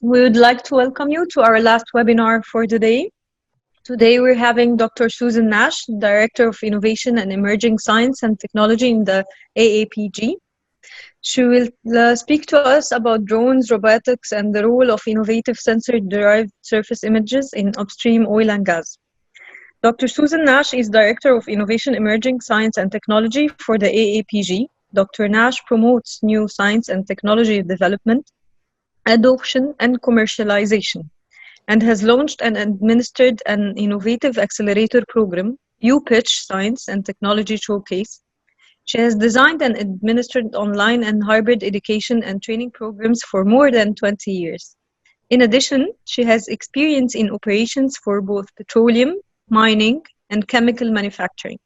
We would like to welcome you to our last webinar for today. Today we're having Dr. Susan Nash, Director of Innovation and Emerging Science and Technology in the AAPG. She will speak to us about drones, robotics, and the role of innovative sensor-derived surface images in upstream oil and gas. Dr. Susan Nash is Director of Innovation, Emerging Science and Technology for the AAPG. Dr. Nash promotes new science and technology development, adoption, and commercialization, and has launched and administered an innovative accelerator program, U-Pitch Science and Technology Showcase. She has designed and administered online and hybrid education and training programs for more than 20 years. In addition, she has experience in operations for both petroleum, mining, and chemical manufacturing.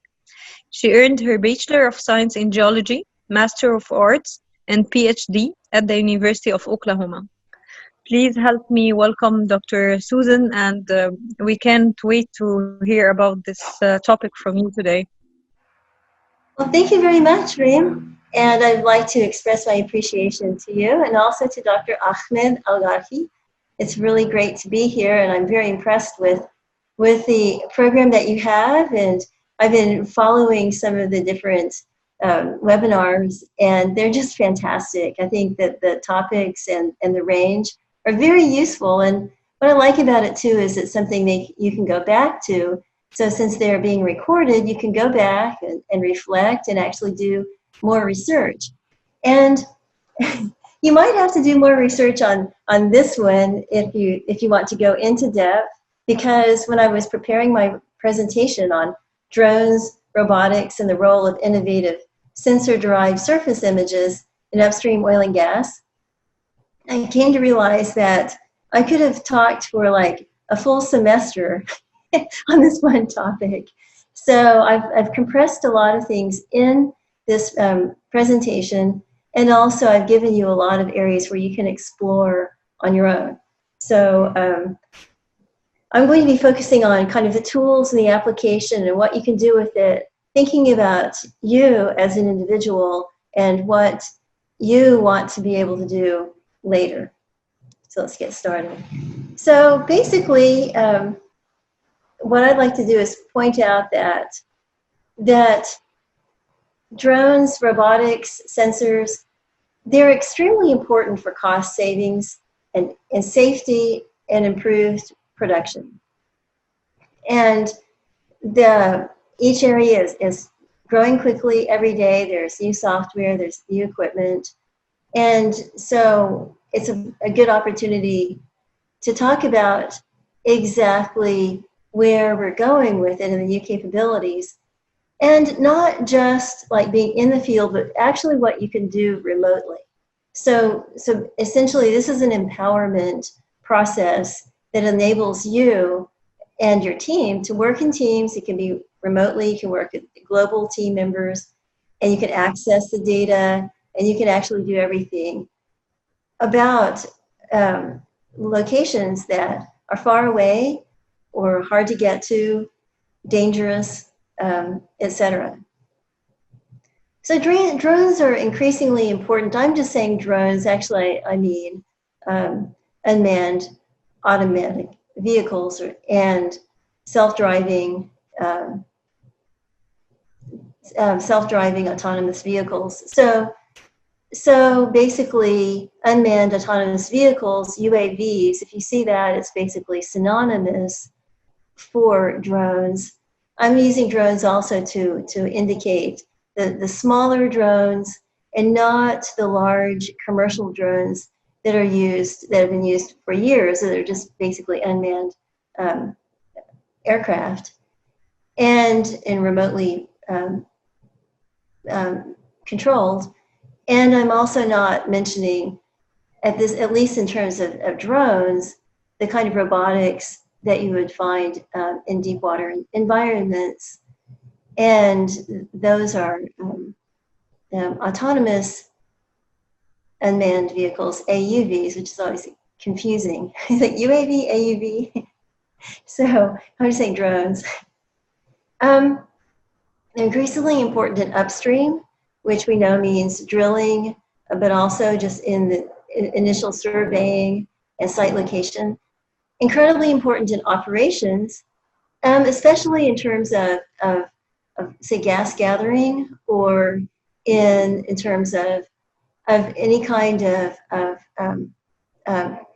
She earned her Bachelor of Science in Geology, Master of Arts, and PhD at the University of Oklahoma. Please help me welcome Dr. Susan, and we can't wait to hear about this topic from you today. Well, thank you very much, Reem. And I'd like to express my appreciation to you and also to Dr. Ahmed Al-Gharfi. It's really great to be here, and I'm very impressed with the program that you have. And I've been following some of the different webinars, and they're just fantastic. I think that the topics and the range are very useful. And what I like about it, too, is it's something you can go back to. So since they're being recorded, you can go back and reflect and actually do more research. And you might have to do more research on this one if you want to go into depth, because when I was preparing my presentation on drones, robotics, and the role of innovative sensor-derived surface images in upstream oil and gas, I came to realize that I could have talked for like a full semester on this one topic. So I've compressed a lot of things in this presentation, and also I've given you a lot of areas where you can explore on your own. So I'm going to be focusing on kind of the tools and the application and what you can do with it, thinking about you as an individual and what you want to be able to do later. So let's get started. So basically, what I'd like to do is point out that drones, robotics, sensors, they're extremely important for cost savings and safety and improved production. And each area is growing quickly every day. There's new software, there's new equipment. And so it's a good opportunity to talk about exactly where we're going with it and the new capabilities, and not just like being in the field, but actually what you can do remotely. So essentially, this is an empowerment process that enables you and your team to work in teams. It can be remotely, you can work with global team members, and you can access the data, and you can actually do everything about locations that are far away or hard to get to, dangerous, etc. So drones are increasingly important. I'm just saying drones. Actually, I mean unmanned automatic vehicles and self-driving autonomous vehicles. So basically, unmanned autonomous vehicles, UAVs, if you see that, it's basically synonymous for drones. I'm using drones also to indicate the smaller drones and not the large commercial drones that have been used for years, that are just basically unmanned aircraft and remotely controlled. And I'm also not mentioning, at least in terms of drones, the kind of robotics that you would find in deep water environments. And those are autonomous unmanned vehicles, AUVs, which is always confusing. Is it UAV, AUV? So I'm just saying drones. They're increasingly important in upstream, which we know means drilling, but also just in the initial surveying and site location. Incredibly important in operations, especially in terms of say, gas gathering, or in terms of any kind of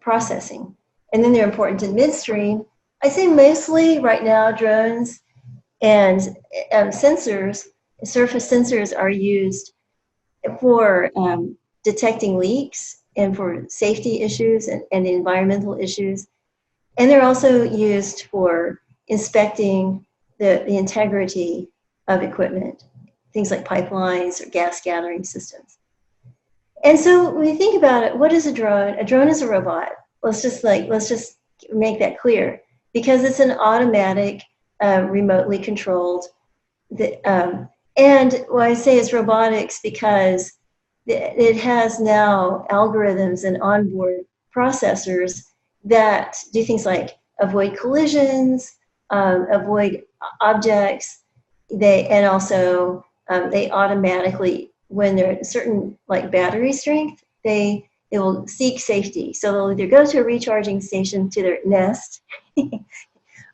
processing. And then they're important in midstream. I say mostly right now drones and sensors, surface sensors, are used for detecting leaks and for safety issues and environmental issues. And they're also used for inspecting the integrity of equipment, things like pipelines or gas gathering systems. And so when you think about it, what is a drone? A drone is a robot. Let's just make that clear, because it's an automatic, remotely controlled. And why I say it's robotics, because it has now algorithms and onboard processors that do things like avoid collisions, avoid objects. They automatically, when they're at a certain like battery strength, they will seek safety. So they'll either go to a recharging station to their nest,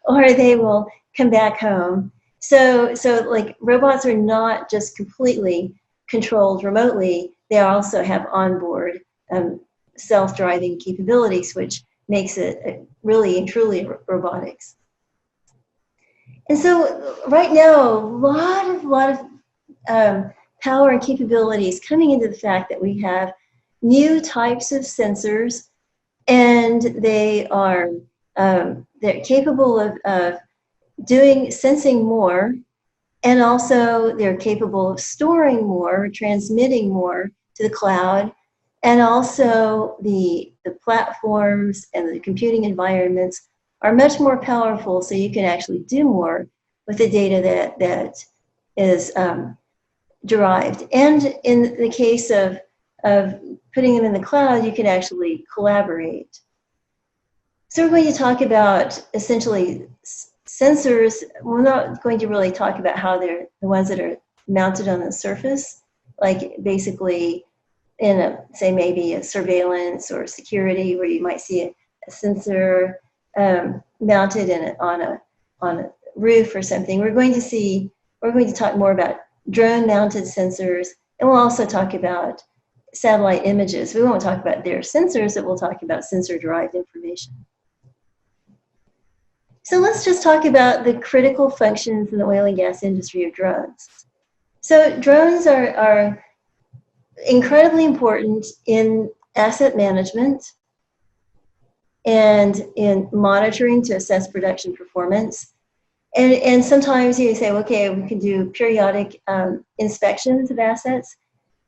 or they will come back home. So like robots are not just completely controlled remotely. They also have onboard self-driving capabilities, which makes it really and truly robotics. And so right now, a lot of power and capabilities coming into the fact that we have new types of sensors, and they're capable of sensing more, and also they're capable of storing more, transmitting more to the cloud, and also the platforms and the computing environments are much more powerful, so you can actually do more with the data that is derived. And in the case of putting them in the cloud, you can actually collaborate. So we're going to talk about essentially sensors. We're not going to really talk about how they're the ones that are mounted on the surface, like basically in say maybe a surveillance or security, where you might see a sensor mounted on a roof or something. We're going to talk more about drone-mounted sensors, and we'll also talk about satellite images. We won't talk about their sensors, but we'll talk about sensor-derived information. So let's just talk about the critical functions in the oil and gas industry of drones. So drones are incredibly important in asset management and in monitoring to assess production performance. And sometimes you say, okay, we can do periodic inspections of assets,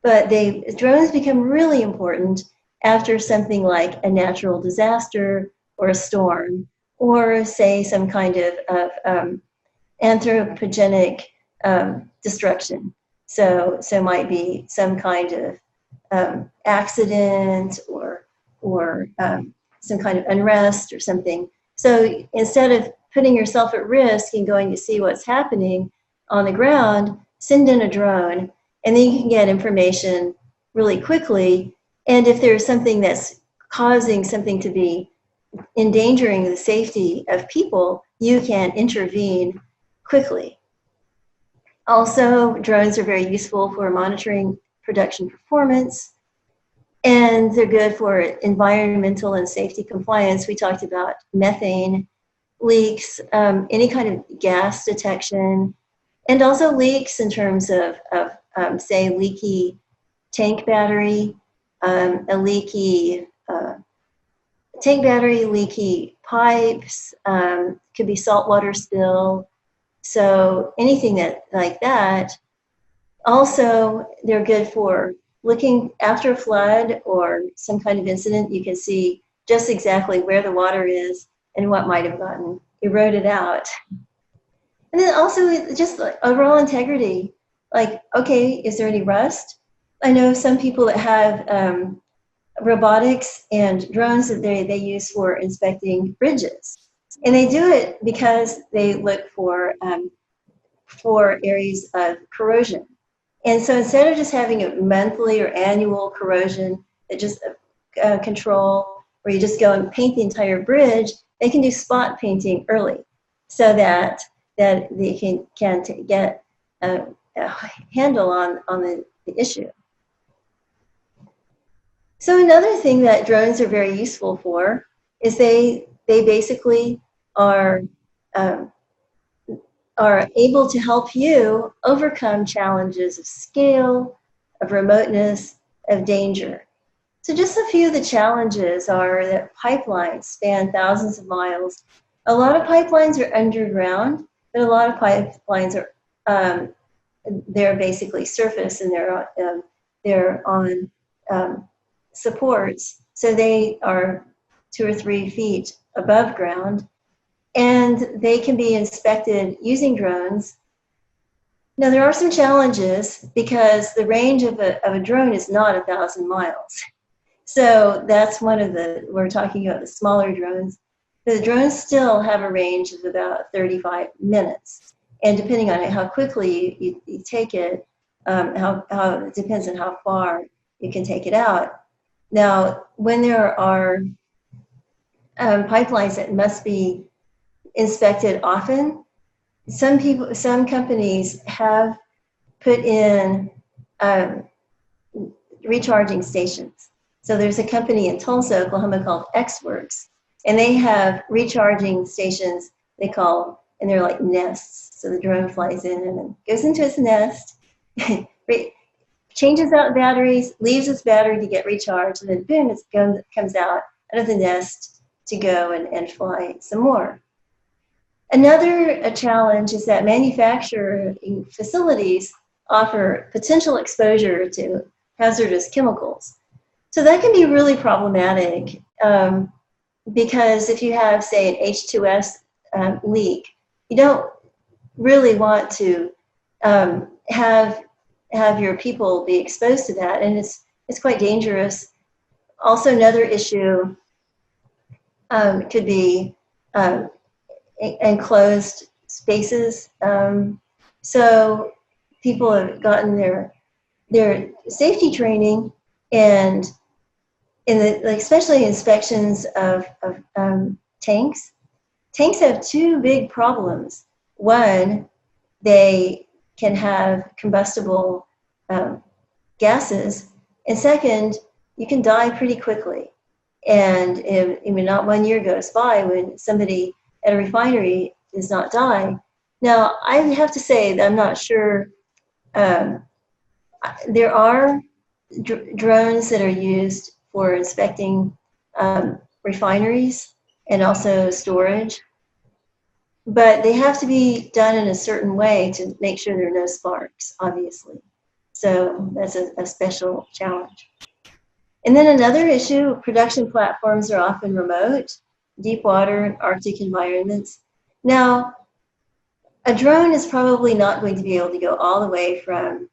but drones become really important after something like a natural disaster or a storm, or say some kind of anthropogenic destruction. So it might be some kind of accident or some kind of unrest or something. So instead of putting yourself at risk and going to see what's happening on the ground, send in a drone, and then you can get information really quickly. And if there's something that's causing something to be endangering the safety of people, you can intervene quickly. Also, drones are very useful for monitoring production performance, and they're good for environmental and safety compliance. We talked about methane leaks, any kind of gas detection, and also leaks in terms of say, leaky tank battery, a leaky tank battery, leaky pipes, could be saltwater spill. So anything like that. Also, they're good for looking after a flood or some kind of incident. You can see just exactly where the water is and what might have gotten eroded out. And then also just like overall integrity. Like, okay, is there any rust? I know some people that have robotics and drones that they use for inspecting bridges. And they do it because they look for areas of corrosion. And so instead of just having a monthly or annual corrosion that just control, where you just go and paint the entire bridge, they can do spot painting early so that they can get a handle on the issue. So another thing that drones are very useful for is they basically are able to help you overcome challenges of scale, of remoteness, of danger. So just a few of the challenges are that pipelines span thousands of miles. A lot of pipelines are underground, but a lot of pipelines are they're basically surface, and they're on supports, so they are 2 or 3 feet above ground, and they can be inspected using drones. Now there are some challenges because the range of a drone is not 1,000 miles. So that's one of we're talking about the smaller drones. The drones still have a range of about 35 minutes. And depending on how quickly you take it, it depends on how far you can take it out. Now, when there are pipelines that must be inspected often, some companies have put in recharging stations. So there's a company in Tulsa, Oklahoma called Xworks, and they have recharging stations and they're like nests. So the drone flies in and goes into its nest, changes out batteries, leaves its battery to get recharged, and then boom, it comes out of the nest to go and fly some more. Another challenge is that manufacturing facilities offer potential exposure to hazardous chemicals. So that can be really problematic because if you have, say, an H2S leak, you don't really want to have your people be exposed to that, and it's quite dangerous. Also, another issue could be enclosed spaces. So people have gotten their safety training, and especially inspections of tanks. Tanks have 2 big problems. One, they can have combustible gases, and second, you can die pretty quickly. And not 1 year goes by when somebody at a refinery does not die. Now, I have to say that I'm not sure. There are drones that are used for inspecting refineries and also storage, but they have to be done in a certain way to make sure there are no sparks, obviously. So that's a special challenge. And then another issue, production platforms are often remote, deep water, and Arctic environments. Now, a drone is probably not going to be able to go all the way from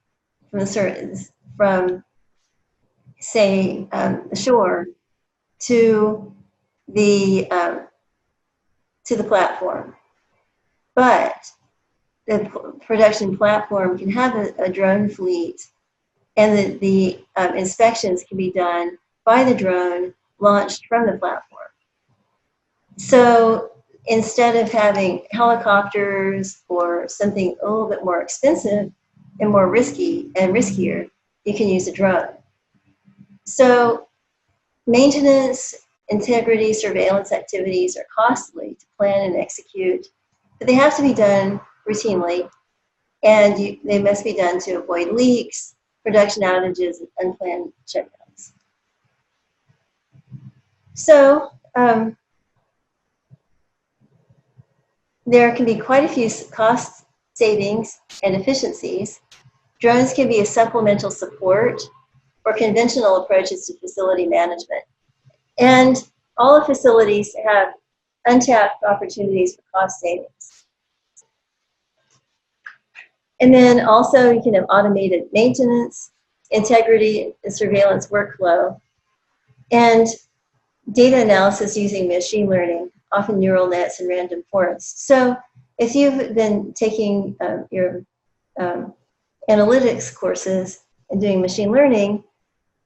say, the shore to the platform. But the production platform can have a drone fleet, and the inspections can be done by the drone launched from the platform. So instead of having helicopters or something a little bit more expensive and more risky and riskier, you can use a drone. So maintenance, integrity, surveillance activities are costly to plan and execute, but they have to be done routinely, and they must be done to avoid leaks, production outages, and unplanned shutdowns. So there can be quite a few cost savings and efficiencies. Drones can be a supplemental support for conventional approaches to facility management. And all the facilities have untapped opportunities for cost savings. And then also you can have automated maintenance, integrity, and surveillance workflow, and data analysis using machine learning, often neural nets and random forests. So if you've been taking your analytics courses and doing machine learning,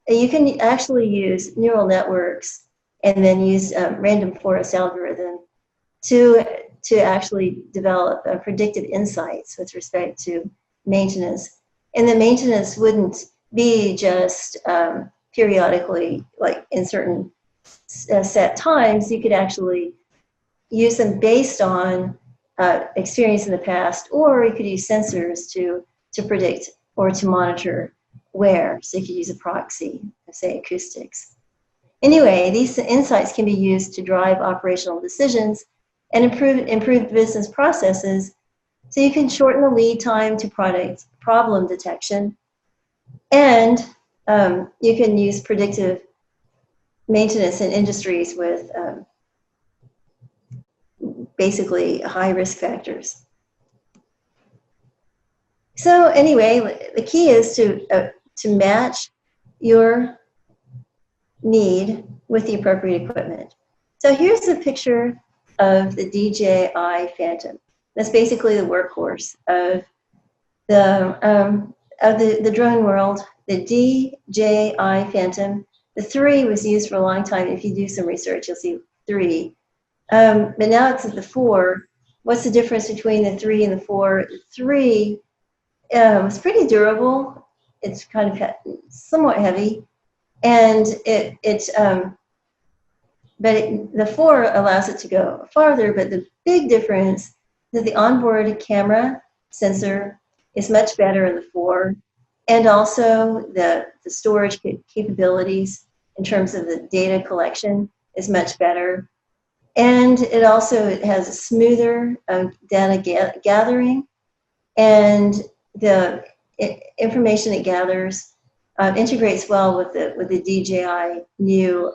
you can actually use neural networks and then use random forest algorithm to actually develop predictive insights with respect to maintenance. And the maintenance wouldn't be just periodically, like in certain set times. You could actually use them based on experience in the past, or you could use sensors to predict or to monitor wear. So you could use a proxy, say acoustics. Anyway, these insights can be used to drive operational decisions and improve business processes, so you can shorten the lead time to product problem detection, and you can use predictive maintenance in industries with basically high risk factors. So anyway, the key is to match your need with the appropriate equipment. So here's a picture of the DJI Phantom. That's basically the workhorse of the drone world. The DJI Phantom. The 3 was used for a long time. If you do some research, you'll see 3. But now it's at the 4. What's the difference between the 3 and the 4? The 3 is pretty durable. It's kind of somewhat heavy, and the 4 allows it to go farther. But the big difference is that the onboard camera sensor is much better in the 4, and also the storage capabilities in terms of the data collection is much better. And it also has a smoother data gathering, and the information it gathers integrates well with the DJI new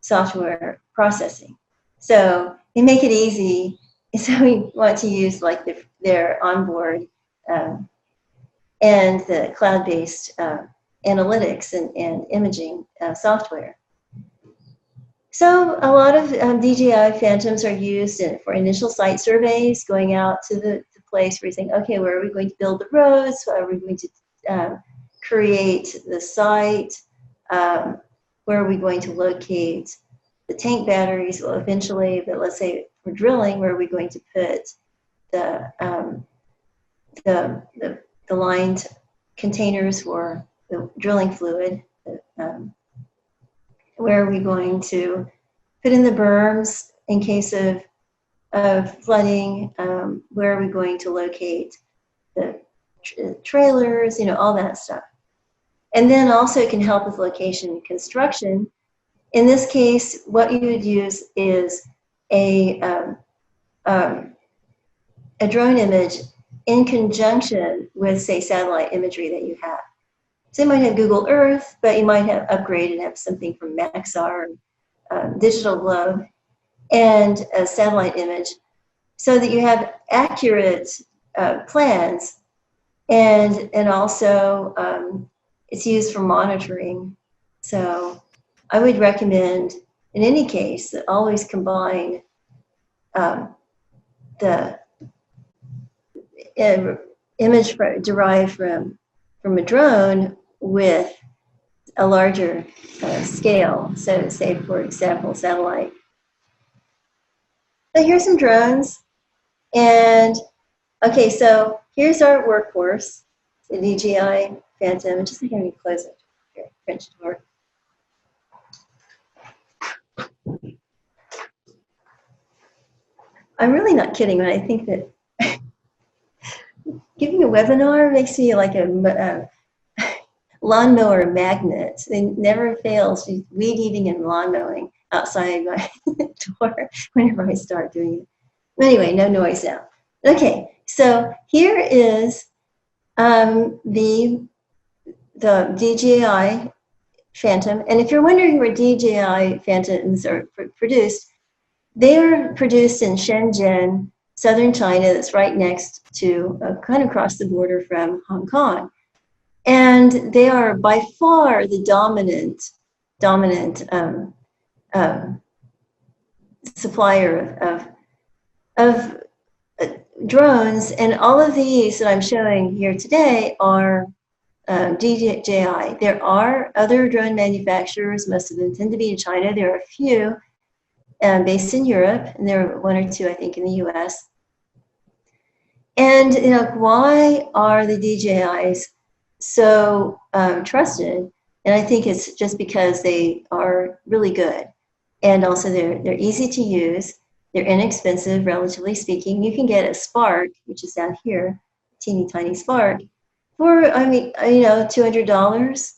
software processing. So they make it easy. So we want to use like their onboard and the cloud-based analytics and imaging software. So a lot of DJI Phantoms are used for initial site surveys, going out to the place where you think, okay, where are we going to build the roads? Where are we going to create the site? Where are we going to locate the tank batteries? Well, eventually, but let's say for drilling, where are we going to put the lined containers for the drilling fluid? Where are we going to put in the berms in case of flooding? Where are we going to locate the trailers? All that stuff. And then also it can help with location construction. In this case, what you would use is a drone image in conjunction with, say, satellite imagery that you have. So you might have Google Earth, but you might have upgraded and have something from Maxar, Digital Globe, and a satellite image, so that you have accurate plans, and also it's used for monitoring. So I would recommend, in any case, that always combine the image derived from a drone with a larger scale. So say, for example, satellite. So here's some drones. And okay, so here's our workhorse, the DJI Phantom. Just like I'm going to close it. Here, French door. I'm really not kidding when I think that giving a webinar makes me like a lawnmower magnet. It never fails. Weed eating and lawn mowing outside my door whenever I start doing it. Anyway, no noise now. Okay, so here is the DJI Phantom. And if you're wondering where DJI Phantoms are produced, they are produced in Shenzhen, southern China, that's right next to, kind of across the border from Hong Kong. And they are by far the dominant supplier of drones. And all of these that I'm showing here today are DJI. There are other drone manufacturers. Most of them tend to be in China. There are a few based in Europe, and there are one or two, I think, in the US. And why are the DJIs so trusted? And I think it's just because they are really good, and also they're easy to use. They're inexpensive, relatively speaking. You can get a Spark, which is down here, teeny tiny Spark, for $200,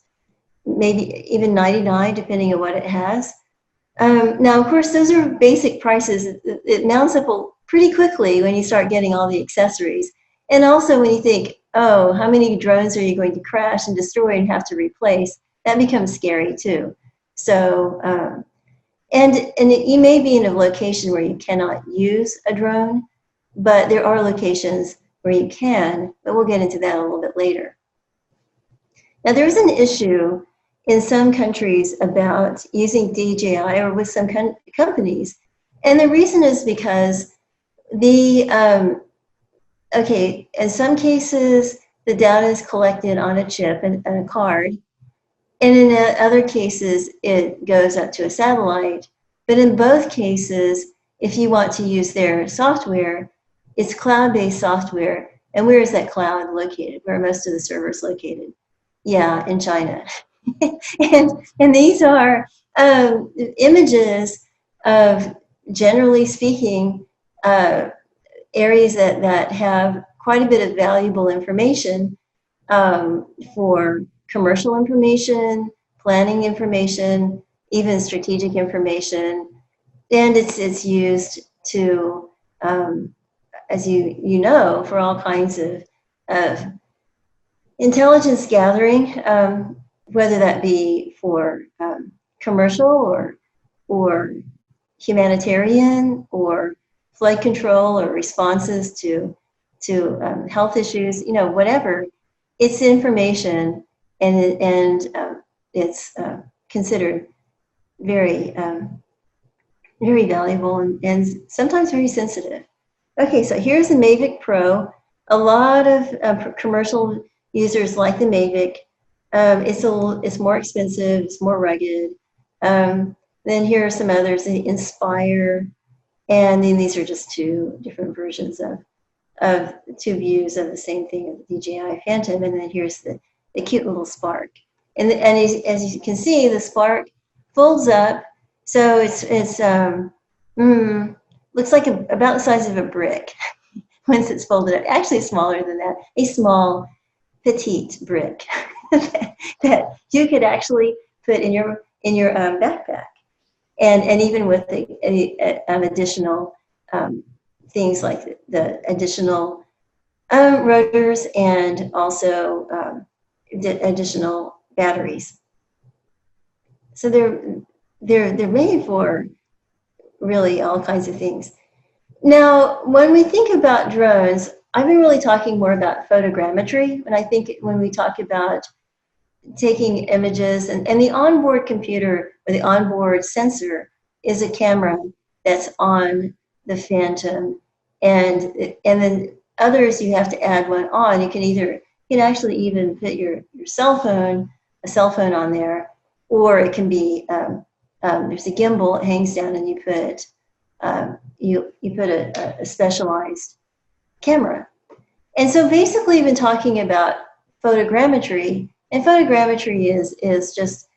maybe even $99, depending on what it has. Now, of course, those are basic prices. It mounts up pretty quickly when you start getting all the accessories. And also when you think, oh, how many drones are you going to crash and destroy and have to replace? That becomes scary too. So, and you may be in a location where you cannot use a drone, but there are locations where you can, but we'll get into that a little bit later. Now, there's an issue in some countries about using DJI or with some companies. And the reason is because in some cases, the data is collected on a chip and a card. And in other cases, it goes up to a satellite. But in both cases, if you want to use their software, it's cloud-based software. And where is that cloud located? Where are most of the servers located? Yeah, in China. and these are images of, generally speaking, areas that have quite a bit of valuable information for commercial information, planning information, even strategic information. And it's used to, as you know, for all kinds of intelligence gathering, whether that be for commercial or humanitarian or flight control or responses to health issues, whatever. It's information, and it's considered very very valuable and sometimes very sensitive. Okay, so here's the Mavic Pro. A lot of commercial users like the Mavic. It's more expensive, it's more rugged. Then here are some others, the Inspire, and then these are just two different versions of two views of the same thing of the DJI Phantom. And then here's the cute little Spark. And as you can see, the Spark folds up, so it's looks like about the size of a brick once it's folded up. Actually, smaller than that. A small, petite brick that you could actually put in your backpack, and even with additional things like the additional rotors and also the additional batteries. So they're made for really all kinds of things. Now, when we think about drones, I've been really talking more about photogrammetry, and I think when we talk about taking images, and the onboard computer or the onboard sensor is a camera that's on the Phantom, and then others you have to add one on. You can actually even put a cell phone on there, or it can be there's a gimbal, it hangs down, and you put a specialized camera. And so basically, we've been talking about photogrammetry, and photogrammetry is just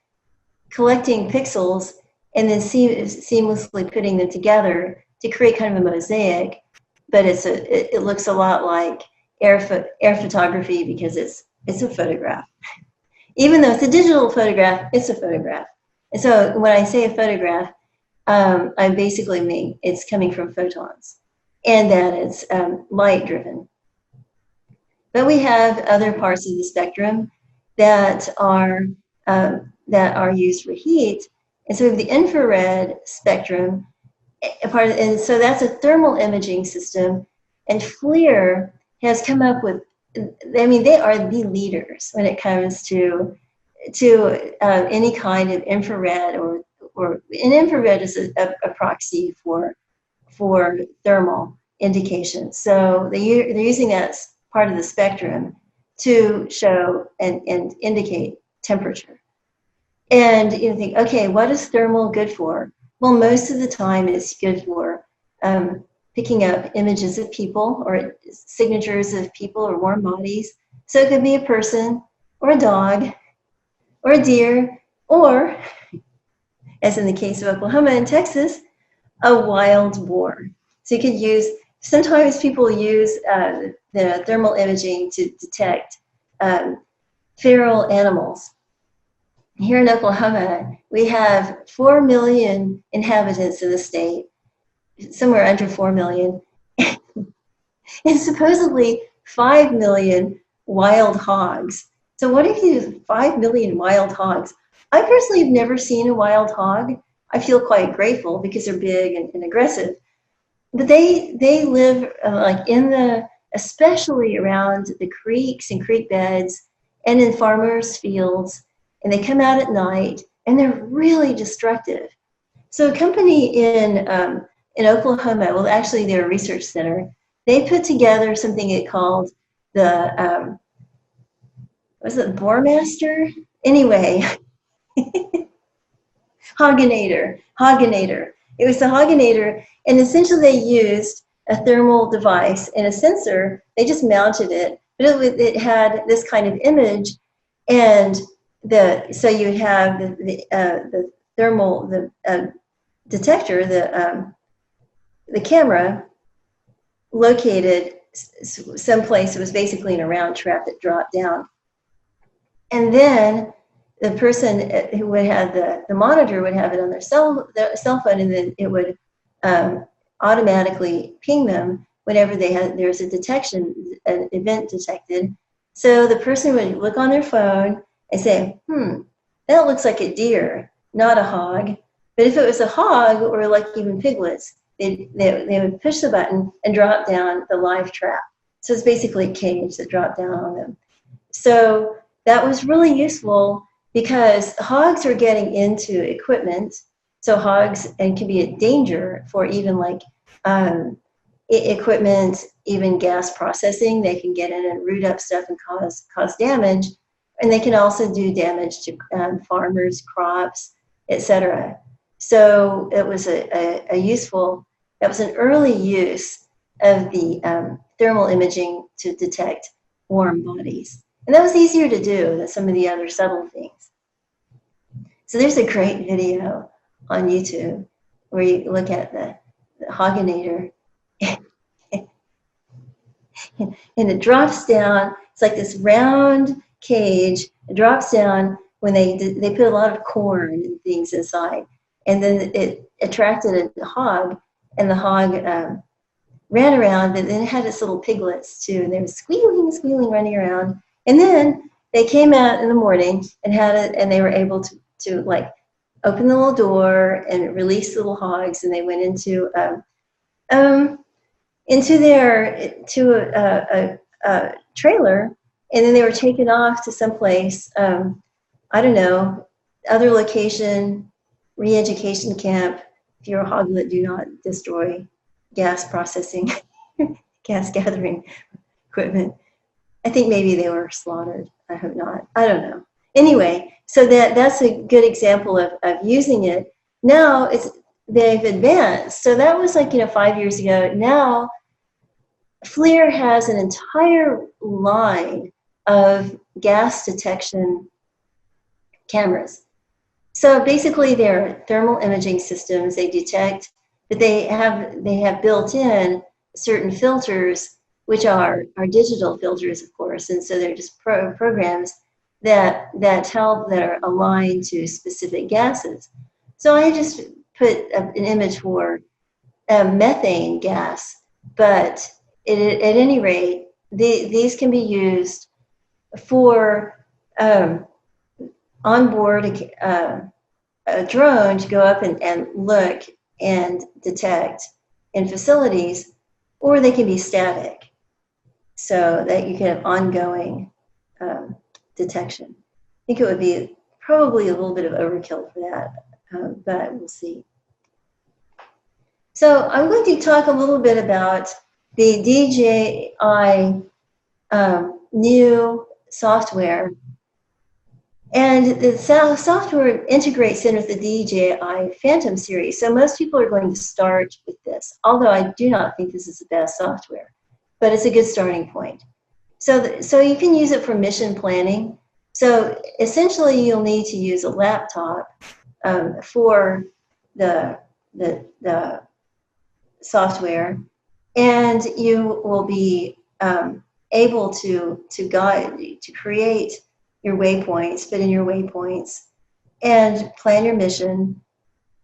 collecting pixels and then seamlessly putting them together to create kind of a mosaic. But it looks a lot like air photography because it's a photograph. Even though it's a digital photograph, it's a photograph. And so when I say a photograph, I basically mean it's coming from photons, and that it's light driven. But we have other parts of the spectrum that are used for heat, and so we have the infrared spectrum, and so that's a thermal imaging system. And FLIR has come up with, they are the leaders when it comes to any kind of infrared, or an infrared is a proxy for thermal indication. So they're using that as part of the spectrum to show and indicate temperature. And you think, okay, what is thermal good for? Well, most of the time it's good for picking up images of people or signatures of people or warm bodies. So it could be a person or a dog or a deer, or, as in the case of Oklahoma and Texas, a wild boar. So you could use, sometimes people use the thermal imaging to detect feral animals. Here in Oklahoma, we have 4 million inhabitants in the state, somewhere under 4 million, and supposedly 5 million wild hogs. So what if you have 5 million wild hogs? I personally have never seen a wild hog. I feel quite grateful because they're big and aggressive. But they live like in the, especially around the creeks and creek beds and in farmers' fields, and they come out at night and they're really destructive. So a company in Oklahoma, well, actually they're a research center, they put together something it called the, was it Boarmaster? Anyway, Hoginator. It was the Hoginator, and essentially they used a thermal device and a sensor. They just mounted it, but it had this kind of image, and so you have the thermal detector, the camera located someplace. It was basically in a round trap that dropped down, and then the person who would have the monitor would have it on their cell phone, and then it would automatically ping them whenever there's a detection, an event detected. So the person would look on their phone and say, that looks like a deer, not a hog. But if it was a hog, or like even piglets, they would push the button and drop down the live trap. So it's basically a cage that dropped down on them. So that was really useful because hogs are getting into equipment. So hogs and can be a danger for even like equipment, even gas processing. They can get in and root up stuff and cause damage. And they can also do damage to farmers, crops, etc. So it was a useful, that was an early use of the thermal imaging to detect warm bodies. And that was easier to do than some of the other subtle things. So there's a great video on YouTube where you look at the Hoginator and it drops down. It's like this round cage. It drops down when they put a lot of corn and things inside. And then it attracted a hog, and the hog ran around, but then it had its little piglets too, and they were squealing, running around. And then they came out in the morning and had it, and they were able to like open the little door and release the little hogs, and they went into a trailer, and then they were taken off to someplace, I don't know, other location, re-education camp. If you're a hoglet, do not destroy gas processing, gas gathering equipment. I think maybe they were slaughtered. I hope not. I don't know. Anyway, so that's a good example of using it. Now they've advanced. So that was like 5 years ago. Now FLIR has an entire line of gas detection cameras. So basically, they're thermal imaging systems. They detect, but they have built in certain filters, which are digital filters, of course, and so they're just programs that are aligned to specific gases. So I just put an image for methane gas, but at any rate, these can be used for onboard a drone to go up and look and detect in facilities, or they can be static, so that you can have ongoing detection. I think it would be probably a little bit of overkill for that, but we'll see. So I'm going to talk a little bit about the DJI new software. And the software integrates in with the DJI Phantom series. So most people are going to start with this, although I do not think this is the best software, but it's a good starting point. So you can use it for mission planning. So essentially you'll need to use a laptop for the software, and you will be able to create your waypoints, fit in your waypoints, and plan your mission.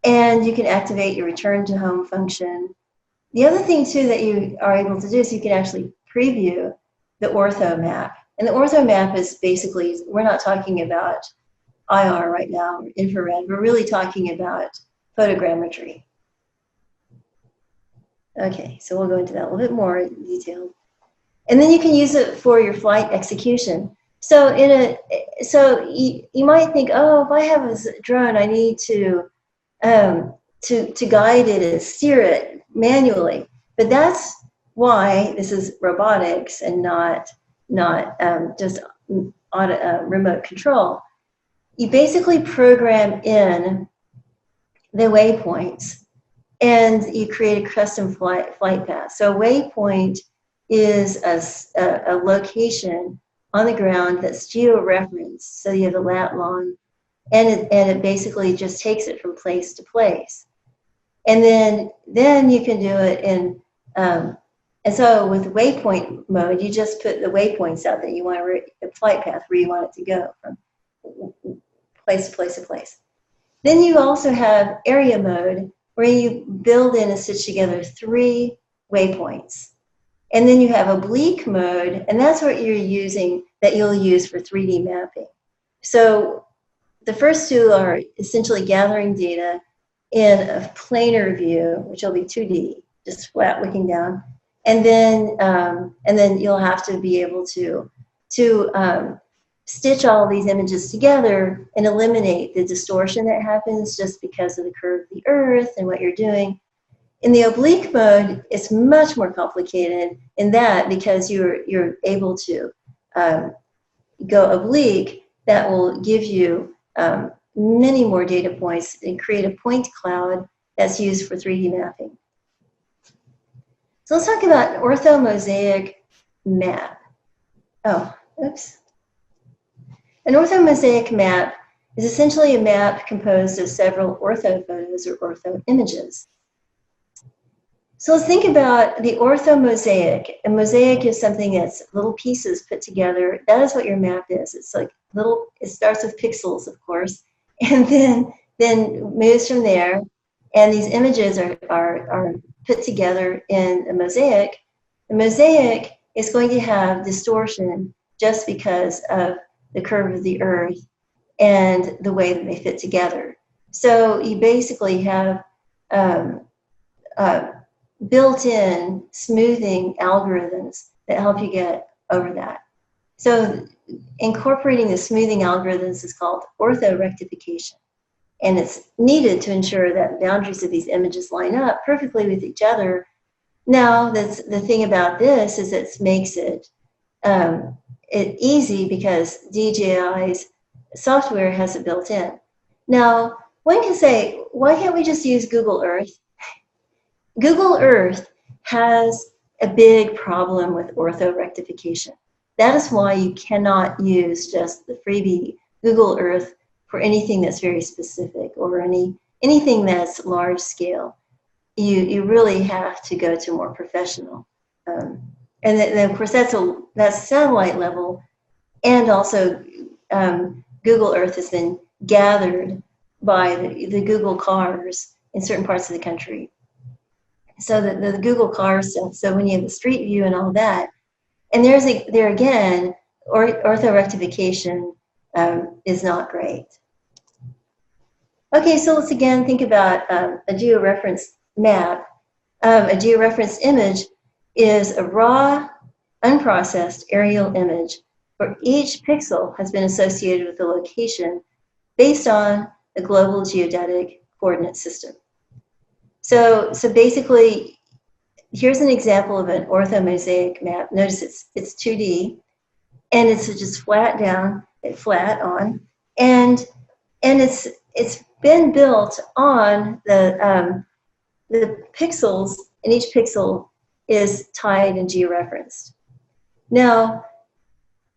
And you can activate your return to home function. The other thing too that you are able to do is you can actually preview the ortho map. And the ortho map is basically, we're not talking about IR right now, or infrared. We're really talking about photogrammetry. Okay, so we'll go into that a little bit more in detail. And then you can use it for your flight execution. So you might think, oh, if I have a drone, I need to guide it and steer it manually. But that's why this is robotics and not just remote control. You basically program in the waypoints, and you create a custom flight path. So a waypoint is a location on the ground that's geo-referenced. So you have a lat long, and it basically just takes it from place to place. And then you can do it in, and so with waypoint mode, you just put the waypoints out that you want a flight path where you want it to go from place to place to place. Then you also have area mode, where you build in and stitch together 3 waypoints. And then you have oblique mode, and that's what you're using, that you'll use for 3D mapping. So the first 2 are essentially gathering data in a planar view, which will be 2D, just flat looking down. And then you'll have to be able to stitch all these images together and eliminate the distortion that happens just because of the curve of the Earth and what you're doing. In the oblique mode, it's much more complicated in that, because you're able to go oblique. That will give you many more data points and create a point cloud that's used for 3D mapping. So let's talk about orthomosaic map. Oh, oops. An orthomosaic map is essentially a map composed of several ortho photos or ortho images. So let's think about the orthomosaic. A mosaic is something that's little pieces put together. That is what your map is. It's like it starts with pixels, of course, and then moves from there. And these images are put together in a mosaic. The mosaic is going to have distortion just because of the curve of the Earth and the way that they fit together. So you basically have built-in smoothing algorithms that help you get over that. So incorporating the smoothing algorithms is called orthorectification. And it's needed to ensure that the boundaries of these images line up perfectly with each other. Now, the thing about this is it makes it easy because DJI's software has it built in. Now, one can say, why can't we just use Google Earth? Google Earth has a big problem with orthorectification. That is why you cannot use just the freebie Google Earth for anything that's very specific or anything that's large scale. You really have to go to more professional. And then, of course, that's satellite level, and also Google Earth has been gathered by the Google cars in certain parts of the country. So the Google car stuff, so when you have the street view and all that, and there again, orthorectification is not great. Okay, so let's again think about a georeferenced map. A georeferenced image is a raw, unprocessed aerial image where each pixel has been associated with a location based on the global geodetic coordinate system. So basically, here's an example of an orthomosaic map. Notice it's 2D, and it's just flat down, flat on, and it's been built on the pixels, and each pixel is tied and georeferenced. Now,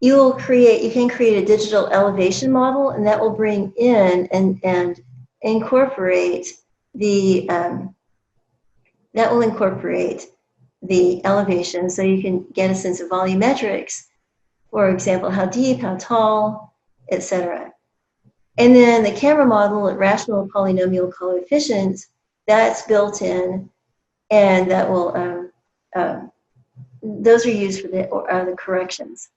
you can create a digital elevation model, and that will bring in and incorporate the elevation, so you can get a sense of volumetrics, for example, how deep, how tall, etc. And then the camera model at rational polynomial coefficients, that's built in, and that will those are used for the corrections.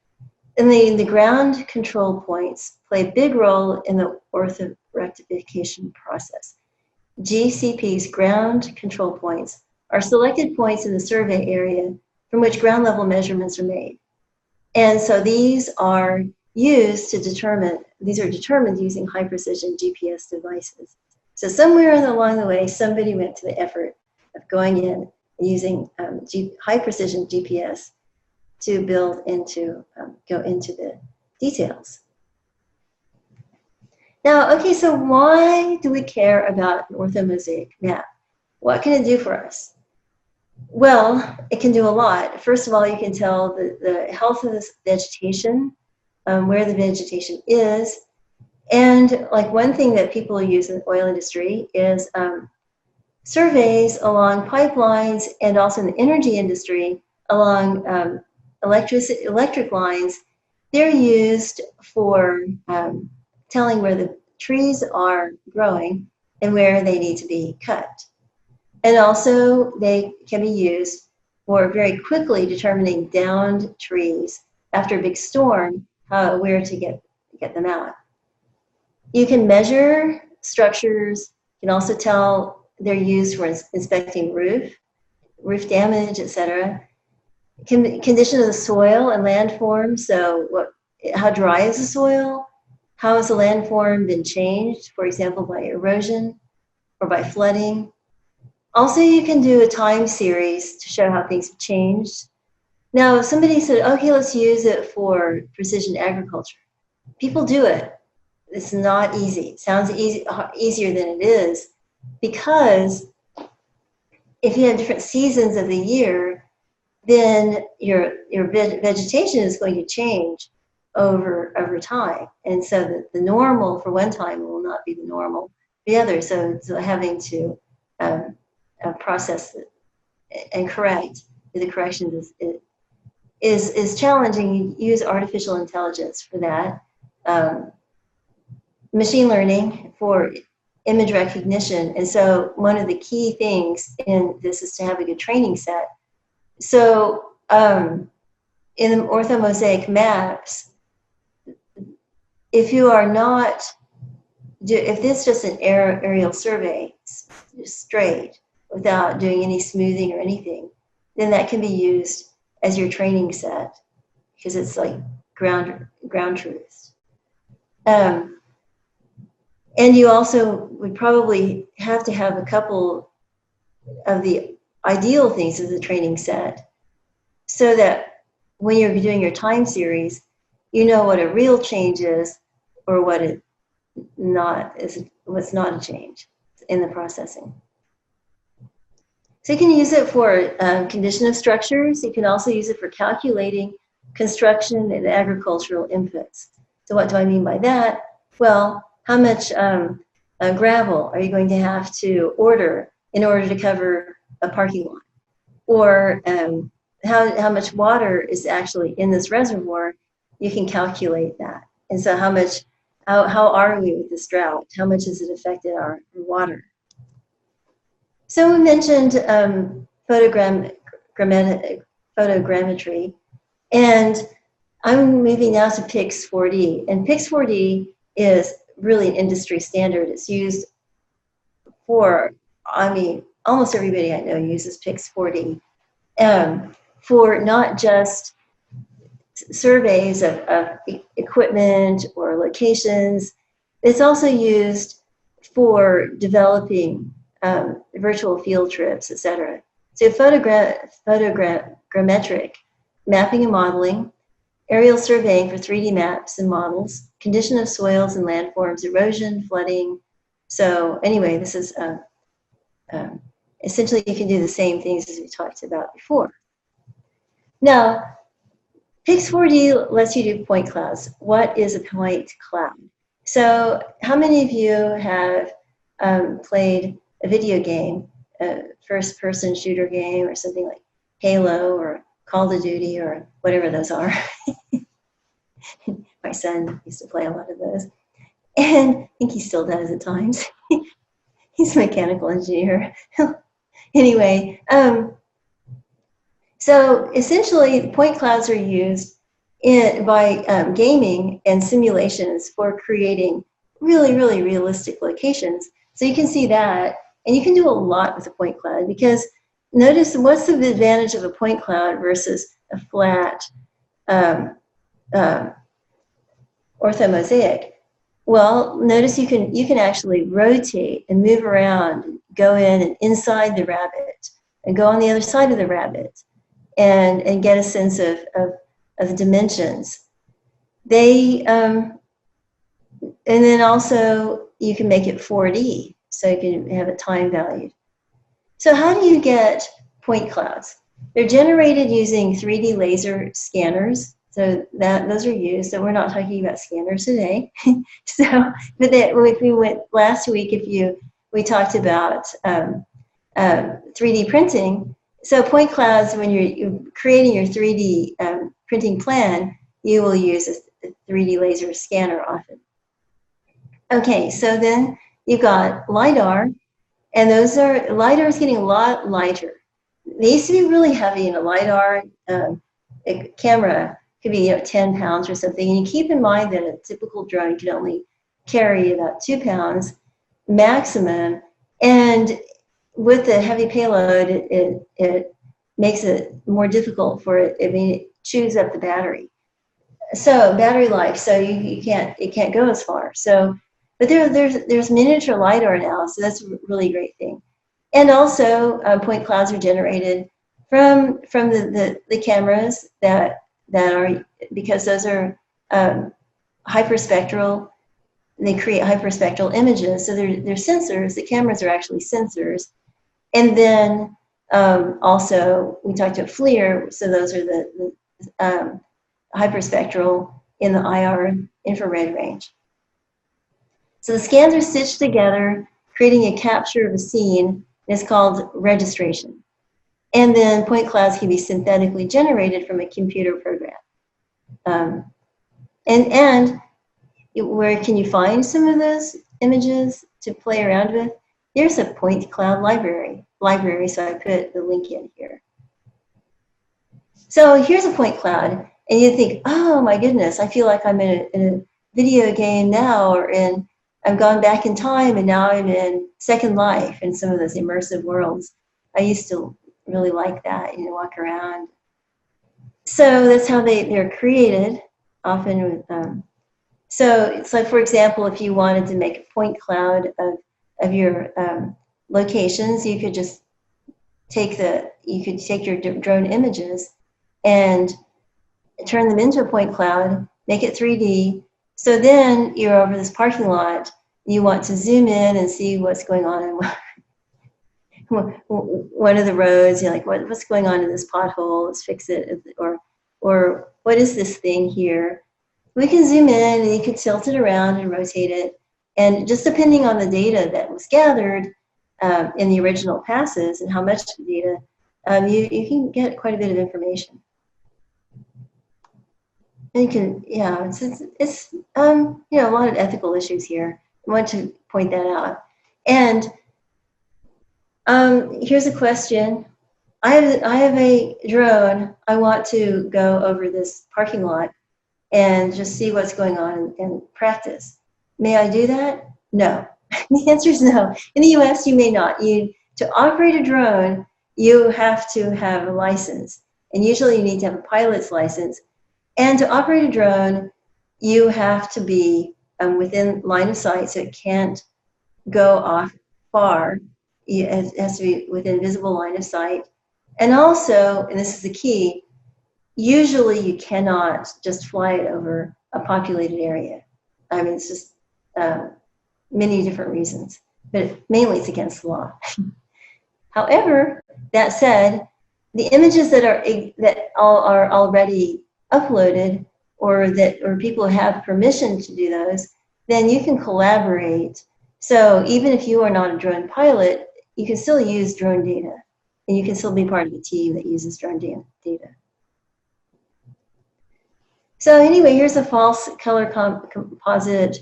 And the ground control points play a big role in the orthorectification process. GCP's ground control points are selected points in the survey area from which ground level measurements are made. And so these are determined using high precision GPS devices. So somewhere along the way, somebody went to the effort of going in and using high precision GPS to go into the details. Now, okay, so why do we care about an orthomosaic map? What can it do for us? Well, it can do a lot. First of all, you can tell the health of this vegetation, where the vegetation is. And like one thing that people use in the oil industry is surveys along pipelines, and also in the energy industry along electric lines. They're used for telling where the trees are growing and where they need to be cut. And also they can be used for very quickly determining downed trees after a big storm, where to get them out. You can measure structures. You can also tell they're used for inspecting roof damage, etc. Condition of the soil and landform. So how dry is the soil? How has the landform been changed, for example, by erosion or by flooding? Also, you can do a time series to show how things have changed. Now, if somebody said, okay, let's use it for precision agriculture. People do it. It's not easy. It sounds easier than it is, because if you have different seasons of the year, then your vegetation is going to change over time. And so the normal for one time will not be the normal for the other. So having to process it and correct the corrections is challenging. You use artificial intelligence for that. Machine learning for image recognition. And so one of the key things in this is to have a good training set. So in the orthomosaic maps, if this is just an aerial survey, just straight, without doing any smoothing or anything, then that can be used as your training set, because it's like ground truths. And you also would probably have to have a couple of the ideal things as a training set, so that when you're doing your time series, you know what a real change is, or what's not a change in the processing. So you can use it for condition of structures. You can also use it for calculating construction and agricultural inputs. So what do I mean by that? Well, how much gravel are you going to have to order in order to cover a parking lot? Or how much water is actually in this reservoir? You can calculate that. And so how are we with this drought? How much has it affected our water? So we mentioned photogrammetry, and I'm moving now to Pix4D. And Pix4D is really an industry standard. It's used for, almost everybody I know uses Pix4D for not just surveys of equipment or locations. It's also used for developing virtual field trips, etc. So photogrammetric mapping and modeling, aerial surveying for 3D maps and models, condition of soils and landforms, erosion, flooding. So anyway, this is essentially you can do the same things as we talked about before. Now, Pix4D lets you do point clouds. What is a point cloud? So how many of you have played a video game, a first-person shooter game or something like Halo or Call of Duty or whatever those are? My son used to play a lot of those. And I think he still does at times. He's a mechanical engineer. Anyway, so essentially point clouds are used by gaming and simulations for creating really, really realistic locations. So you can see that, and you can do a lot with a point cloud because notice what's the advantage of a point cloud versus a flat orthomosaic. Well, notice you can actually rotate and move around, go in and inside the rabbit, and go on the other side of the rabbit, and get a sense of the dimensions. And then also you can make it 4D, so you can have it time valued. So how do you get point clouds? They're generated using 3D laser scanners. So those are used. So we're not talking about scanners today. But if we went last week, we talked about 3D printing. So point clouds, when you're creating your 3D printing plan, you will use a 3D laser scanner often. Okay, so then you've got LiDAR, and LiDAR is getting a lot lighter. They used to be really heavy in a LiDAR camera. Could be 10 pounds or something. And you keep in mind that a typical drone can only carry about 2 pounds maximum. And with the heavy payload, it makes it more difficult for it. I mean, it chews up the battery. So battery life, so it can't go as far. So, but there's miniature LiDAR now, so that's a really great thing. And also point clouds are generated from the cameras that are, because those are hyperspectral. They create hyperspectral images. So they're sensors. The cameras are actually sensors. And then also we talked about FLIR. So those are the hyperspectral in the IR infrared range. So the scans are stitched together, creating a capture of a scene. It's called registration. And then point clouds can be synthetically generated from a computer program. And where can you find some of those images to play around with? There's a point cloud library, so I put the link in here. So here's a point cloud, and you think, oh my goodness, I feel like I'm in a video game now, or I've gone back in time, and now I'm in Second Life in some of those immersive worlds. I used to really like that, walk around. So that's how they're created, often with, so it's like, for example, if you wanted to make a point cloud of your locations, you could just take your drone images and turn them into a point cloud, make it 3D. So then you're over this parking lot, you want to zoom in and see what's going on in one of the roads. You're like, what's going on in this pothole? Let's fix it. Or what is this thing here? We can zoom in and you can tilt it around and rotate it. And just depending on the data that was gathered in the original passes and how much data, you can get quite a bit of information. And you can, it's a lot of ethical issues here. I want to point that out. And here's a question. I have a drone. I want to go over this parking lot and just see what's going on and practice. May I do that? No. The answer is no. In the US, you may not. To operate a drone, you have to have a license. And usually you need to have a pilot's license. And to operate a drone, you have to be within line of sight, so it can't go off far. It has to be within visible line of sight. And also, and this is the key, usually you cannot just fly it over a populated area. I mean, it's just many different reasons, but mainly it's against the law. However, that said, the images that are already uploaded, or people have permission to do those, then you can collaborate. So even if you are not a drone pilot, you can still use drone data, and you can still be part of a team that uses drone data. So anyway, here's a false color composite.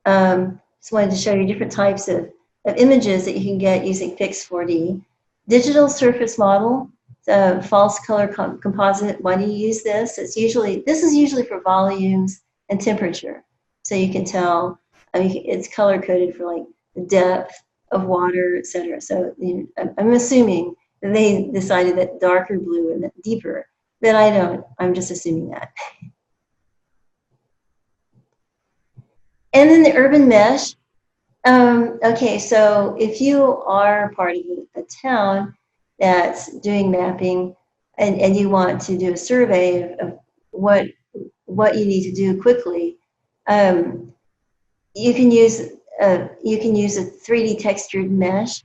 Just wanted to show you different types of images that you can get using Pix4D. Digital surface model, false color composite. Why do you use this? This is usually for volumes and temperature. So you can tell, I mean, it's color coded for like the depth of water, etc. So I'm assuming that they decided that darker blue and deeper, but I don't. I'm just assuming that. And then the urban mesh. Okay, so if you are part of a town that's doing mapping, and you want to do a survey of what you need to do quickly, you can use a 3D textured mesh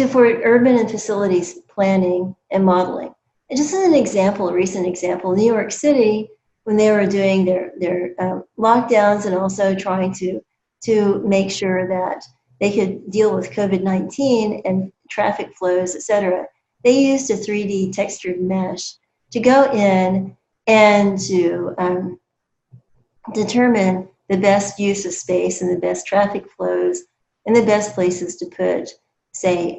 for urban and facilities planning and modeling. And just as an example, a recent example, New York City, when they were doing their lockdowns and also trying to make sure that they could deal with COVID-19 and traffic flows, etc., they used a 3D textured mesh to go in and to determine the best use of space and the best traffic flows and the best places to put, say,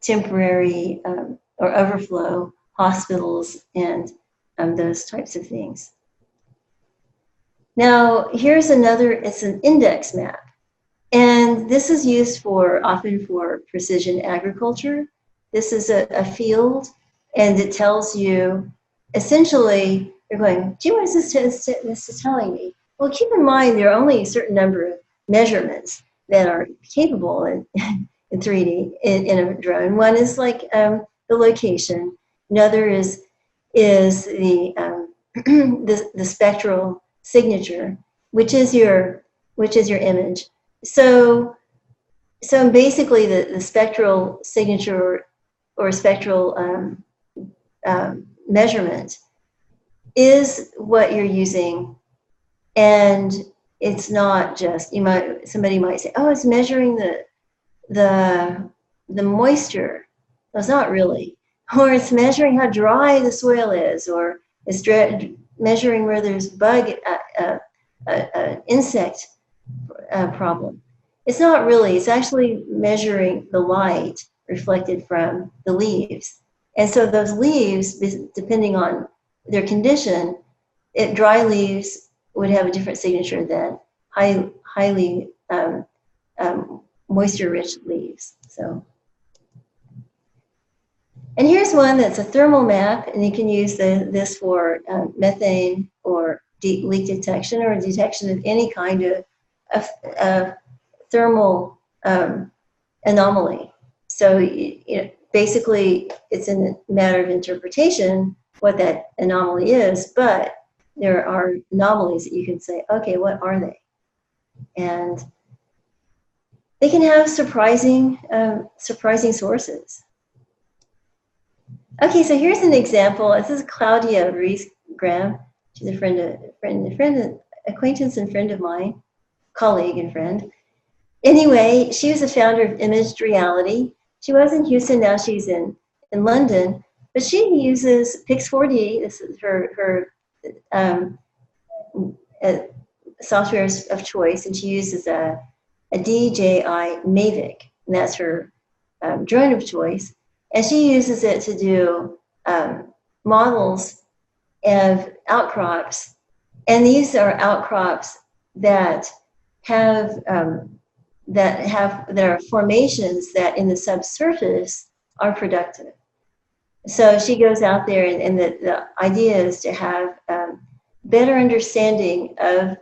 temporary or overflow hospitals and those types of things. Now, here's another, it's an index map. And this is used often for precision agriculture. This is a field, and it tells you, essentially, you're going, gee, what is this is telling me? Well, keep in mind, there are only a certain number of measurements that are capable in 3D in a drone. One is like the location. Another is the the spectral signature, which is your image. So basically, the spectral signature or spectral measurement is what you're using, and it's not just somebody might say, oh, it's measuring the moisture. No, it's not really, or it's measuring how dry the soil is, or it's measuring where there's bug insect problem. It's not really. It's actually measuring the light reflected from the leaves. And so those leaves, depending on their condition, dry leaves would have a different signature than highly moisture-rich leaves. So, and here's one that's a thermal map, and you can use this for methane or leak detection or detection of any kind of thermal anomaly. So basically, it's a matter of interpretation what that anomaly is, but there are anomalies that you can say, okay, what are they? And they can have surprising sources. Okay, so here's an example. This is Claudia Ruiz-Graham. She's a acquaintance and friend of mine, colleague and friend. Anyway, she was the founder of Imaged Reality. She was in Houston, now she's in London, but she uses Pix4D. This is her software of choice, and she uses a DJI Mavic, and that's her drone of choice. And she uses it to do models of outcrops, and these are outcrops that are formations that in the subsurface are productive. So she goes out there, and the idea is to have better understanding of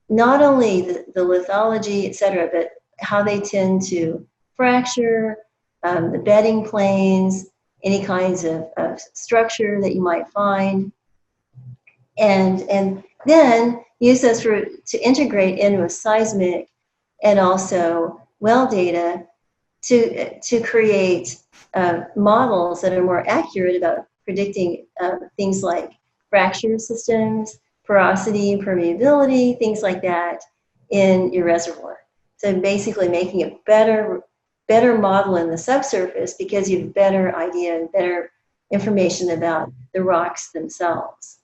not only the lithology, et cetera, but how they tend to fracture, the bedding planes, any kinds of structure that you might find. and then use those to integrate in with seismic and also well data to create models that are more accurate about predicting things like fracture systems, porosity, permeability, things like that in your reservoir. So basically making a better model in the subsurface because you have a better idea and better information about the rocks themselves.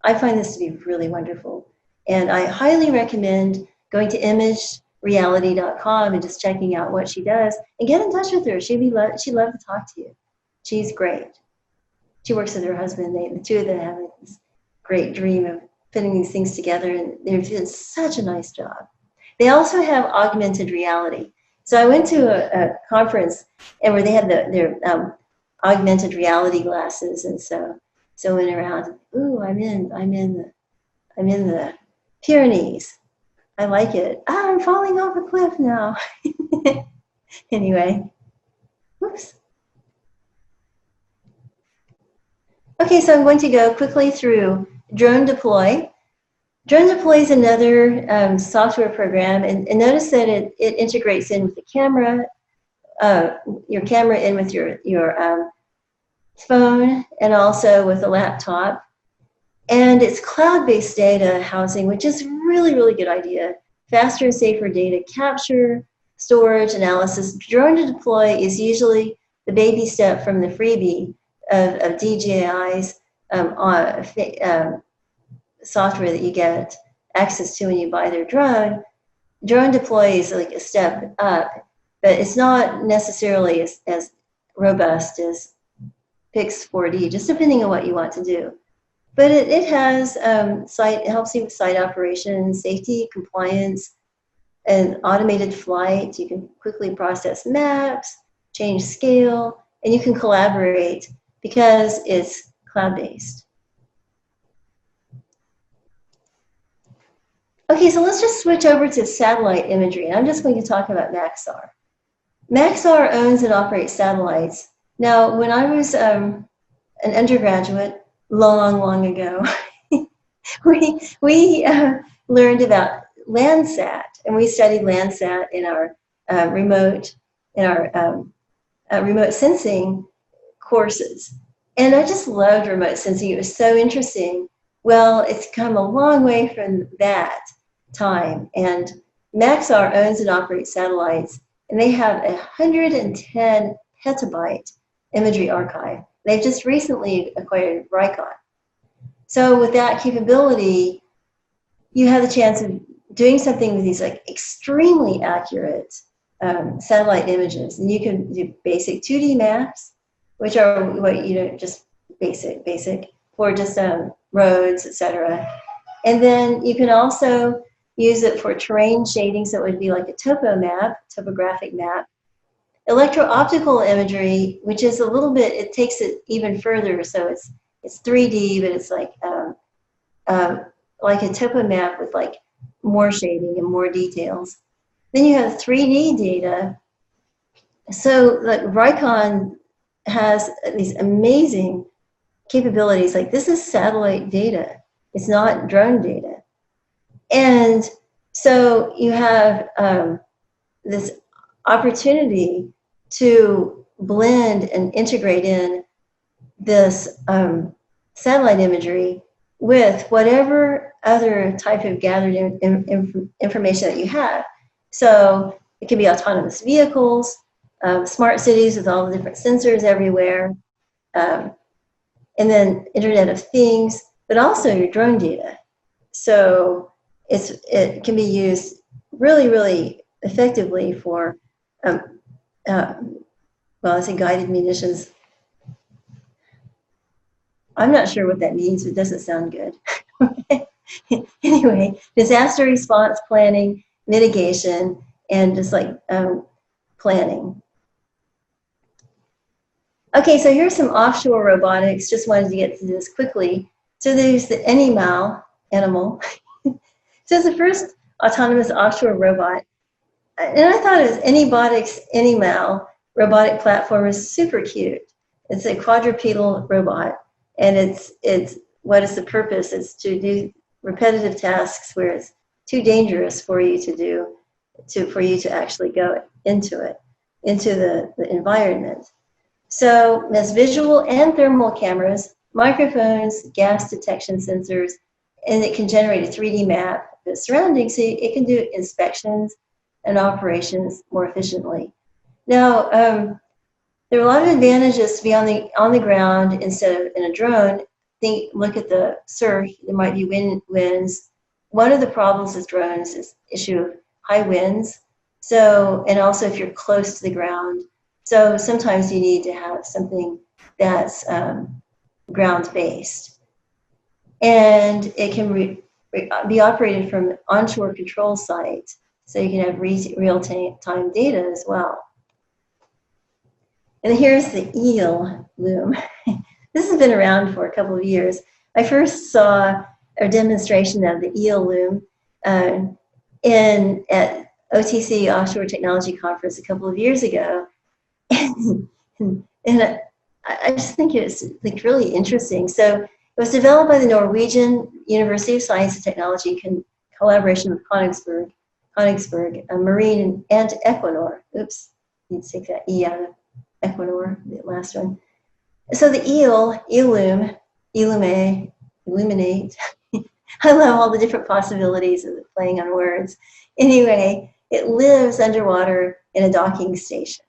I find this to be really wonderful. And I highly recommend going to imagereality.com and just checking out what she does and get in touch with her. She'd love to talk to you. She's great. She works with her husband. The two of them have this great dream of putting these things together, and they're doing such a nice job. They also have augmented reality. So I went to a conference and where they had their augmented reality glasses, and so went around. Ooh, I'm in the Pyrenees. I like it. Ah, I'm falling off a cliff now. Anyway, whoops. Okay, so I'm going to go quickly through Drone Deploy. Drone Deploy is another software program, and notice that it integrates in with the camera, your camera in with your phone, and also with a laptop. And it's cloud-based data housing, which is really, really good idea. Faster and safer data capture, storage, analysis. Drone to Deploy is usually the baby step from the freebie of DJI's software that you get access to when you buy their drone. Drone Deploy is like a step up, but it's not necessarily as robust as Pix 4D, just depending on what you want to do. But it has it helps you with site operations, safety, compliance, and automated flight. You can quickly process maps, change scale, and you can collaborate because it's cloud-based. Okay, so let's just switch over to satellite imagery. I'm just going to talk about Maxar. Maxar owns and operates satellites. Now, when I was an undergraduate, long ago, we learned about Landsat, and we studied Landsat in our remote sensing courses. And I just loved remote sensing. It was so interesting. Well, it's come a long way from that time. And Maxar owns and operates satellites, and they have 110 petabyte imagery archive. They've just recently acquired Rikon. So with that capability, you have the chance of doing something with these like extremely accurate satellite images. And you can do basic 2D maps, which are what just basic for just roads, etc. And then you can also use it for terrain shading, so it would be like a topographic map. Electro-optical imagery, which is a little bit, it takes it even further, so it's 3D, but it's like a topo map with like more shading and more details. Then you have 3D data. So like Rikon has these amazing capabilities. Like this is satellite data. It's not drone data. And so you have this opportunity to blend and integrate in this satellite imagery with whatever other type of gathered information that you have. So it can be autonomous vehicles, smart cities with all the different sensors everywhere, and then Internet of Things, but also your drone data. So it can be used really, really effectively for I say guided munitions. I'm not sure what that means. It doesn't sound good. Anyway, disaster response planning, mitigation, and just like planning. Okay, so here's some offshore robotics. Just wanted to get to this quickly. So there's the animal. So it's the first autonomous offshore robot. And I thought it was Anybotics Animal robotic platform is super cute. It's a quadrupedal robot, and it's what is the purpose? It's to do repetitive tasks where it's too dangerous for you to do, for you to actually go into it, into the environment. So there's visual and thermal cameras, microphones, gas detection sensors, and it can generate a 3D map of the surroundings, so it can do inspections and operations more efficiently. Now, there are a lot of advantages to be on the ground instead of in a drone. Look at the surf. There might be winds. One of the problems with drones is issue of high winds. So, and also if you're close to the ground. So sometimes you need to have something that's ground-based. And it can be operated from an onshore control site, so you can have real-time data as well. And here's the eel loom. This has been around for a couple of years. I first saw a demonstration of the eel loom at OTC Offshore Technology Conference a couple of years ago. And I just think it's like really interesting. So it was developed by the Norwegian University of Science and Technology in collaboration with Königsberg, Marine and Equinor. Oops, need to take that E out of Equinor, the last one. So the illuminate. I love all the different possibilities of playing on words. Anyway, it lives underwater in a docking station,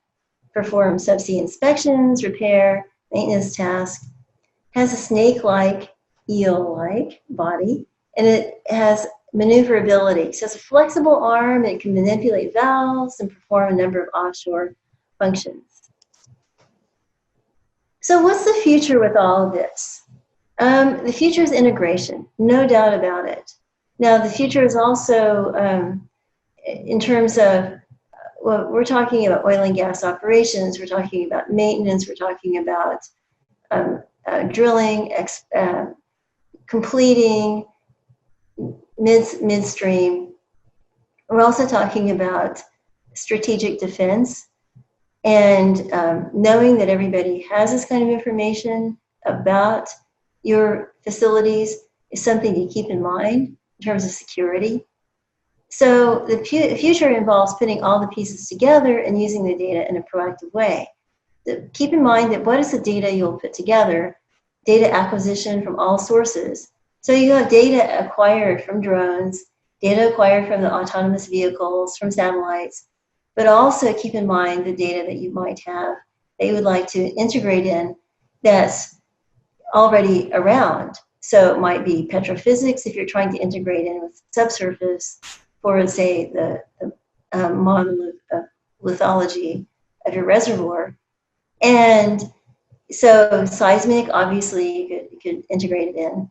performs subsea inspections, repair, maintenance tasks, has a snake-like, eel-like body, and it has maneuverability. So it's a flexible arm, it can manipulate valves and perform a number of offshore functions. So what's the future with all of this? The future is integration, no doubt about it. Now, the future is also, in terms of, well, we're talking about oil and gas operations, we're talking about maintenance, we're talking about drilling, completing, midstream. We're also talking about strategic defense, and knowing that everybody has this kind of information about your facilities is something to keep in mind in terms of security. So the future involves putting all the pieces together and using the data in a proactive way. Keep in mind that what is the data you'll put together? Data acquisition from all sources. So you have data acquired from drones, data acquired from the autonomous vehicles, from satellites, but also keep in mind the data that you might have that you would like to integrate in that's already around. So it might be petrophysics if you're trying to integrate in with subsurface for, say, the model of lithology of your reservoir. And so seismic, obviously, you could integrate it in.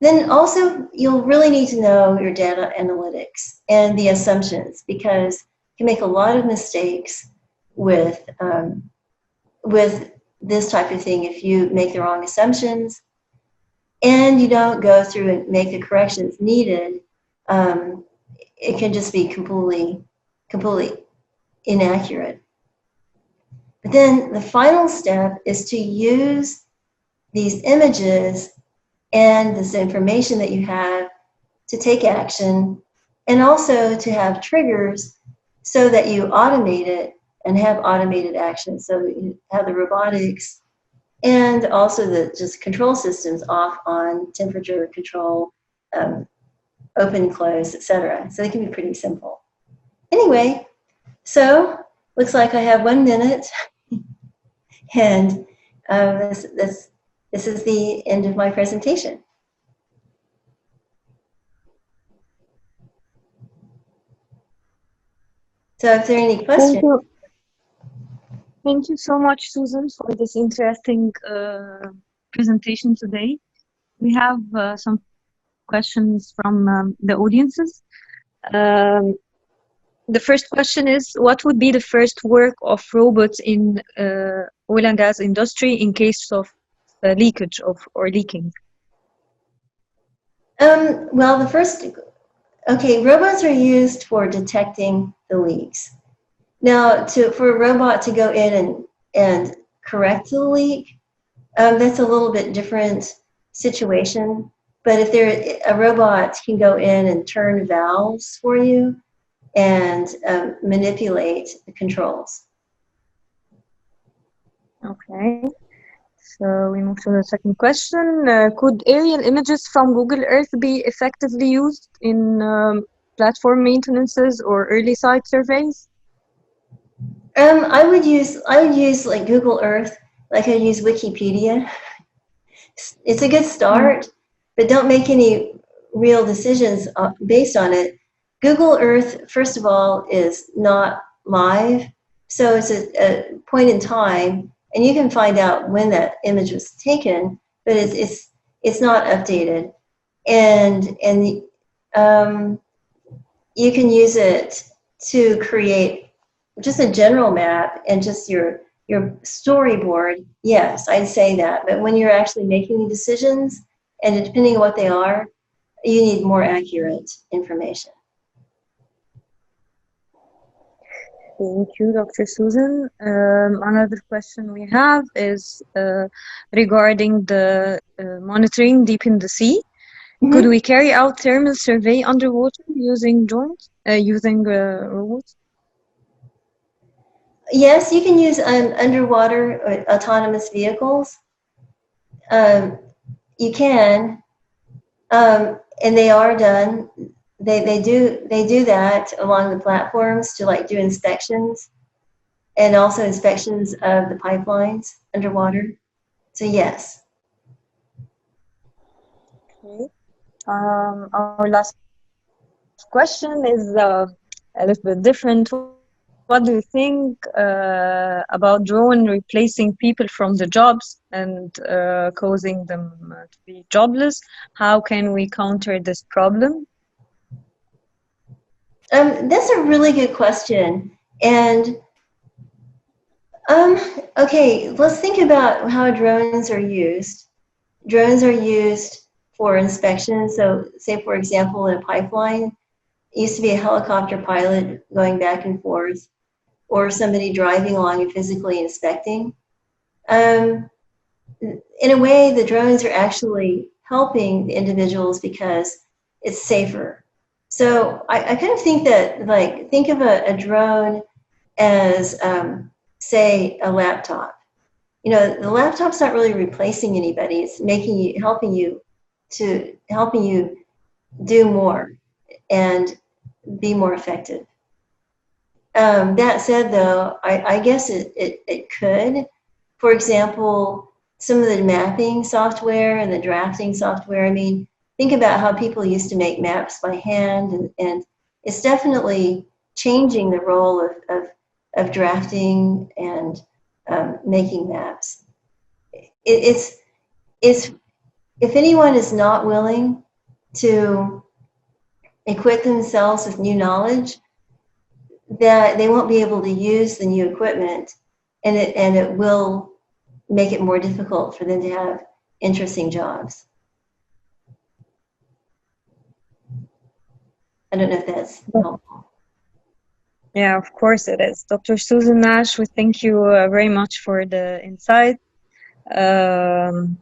Then also, you'll really need to know your data analytics and the assumptions, because you can make a lot of mistakes with this type of thing if you make the wrong assumptions and you don't go through and make the corrections needed. It can just be completely inaccurate. But then the final step is to use these images and this information that you have to take action, and also to have triggers so that you automate it and have automated action. So you have the robotics and also the just control systems off, on, temperature control, open, close, etc. So they can be pretty simple. Anyway, so looks like I have 1 minute, and this is the end of my presentation. So if there are any questions. Thank you so much, Susan, for this interesting presentation today. We have some questions from the audiences. The first question is, what would be the first work of robots in oil and gas industry in case of leakage or leaking? Well, robots are used for detecting the leaks. Now, for a robot to go in and correct the leak, that's a little bit different situation. But if a robot can go in and turn valves for you and manipulate the controls. Okay. So we move to the second question. Could aerial images from Google Earth be effectively used in platform maintenances or early site surveys? I would use like Google Earth, like I use Wikipedia. It's a good start, but don't make any real decisions based on it. Google Earth, first of all, is not live, so it's a point in time, and you can find out when that image was taken, but it's not updated, and you can use it to create just a general map and just your storyboard. Yes, I'd say that. But when you're actually making the decisions, and depending on what they are, you need more accurate information. Thank you, Dr. Susan. Another question we have is regarding the monitoring deep in the sea. Mm-hmm. Could we carry out thermal survey underwater using drones, using robots? Yes, you can use underwater autonomous vehicles. You can, and they are done. They do that along the platforms to like do inspections, and also inspections of the pipelines underwater. So yes. Okay. Our last question is a little bit different. What do you think about drone replacing people from the jobs and causing them to be jobless? How can we counter this problem? That's a really good question. And okay, let's think about how drones are used. Drones are used for inspection. So say, for example, in a pipeline, it used to be a helicopter pilot going back and forth, or somebody driving along and physically inspecting. In a way, the drones are actually helping the individuals because it's safer. So I kind of think that, like, think of a drone as, say, a laptop. You know, the laptop's not really replacing anybody. It's helping you do more and be more effective. That said, though, I guess it could. For example, some of the mapping software and the drafting software. I mean, think about how people used to make maps by hand, and it's definitely changing the role of drafting and making maps. It's if anyone is not willing to equip themselves with new knowledge, that they won't be able to use the new equipment, and it will make it more difficult for them to have interesting jobs. I don't know if that's helpful. Yeah, of course it is. Dr. Susan Nash, we thank you very much for the insight. And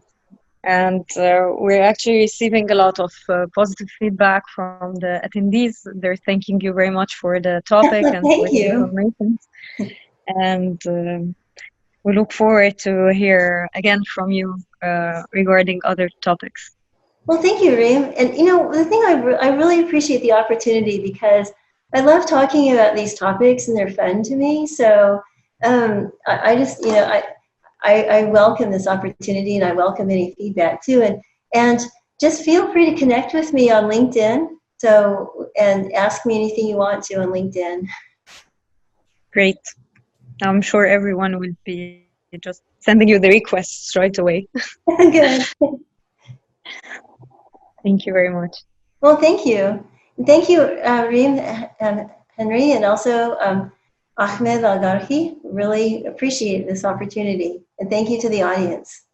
we're actually receiving a lot of positive feedback from the attendees. They're thanking you very much for the topic and for the information. And we look forward to hear again from you regarding other topics. Well, thank you, Reem. And you know, the thing I really appreciate the opportunity, because I love talking about these topics and they're fun to me. So I just, you know, I welcome this opportunity, and I welcome any feedback too. And just feel free to connect with me on LinkedIn. So, and ask me anything you want to on LinkedIn. Great. I'm sure everyone will be just sending you the requests right away. Good. Thank you very much. Well, thank you. Thank you, Reem, Henry, and also Ahmed Al-Garhi. Really appreciate this opportunity. And thank you to the audience.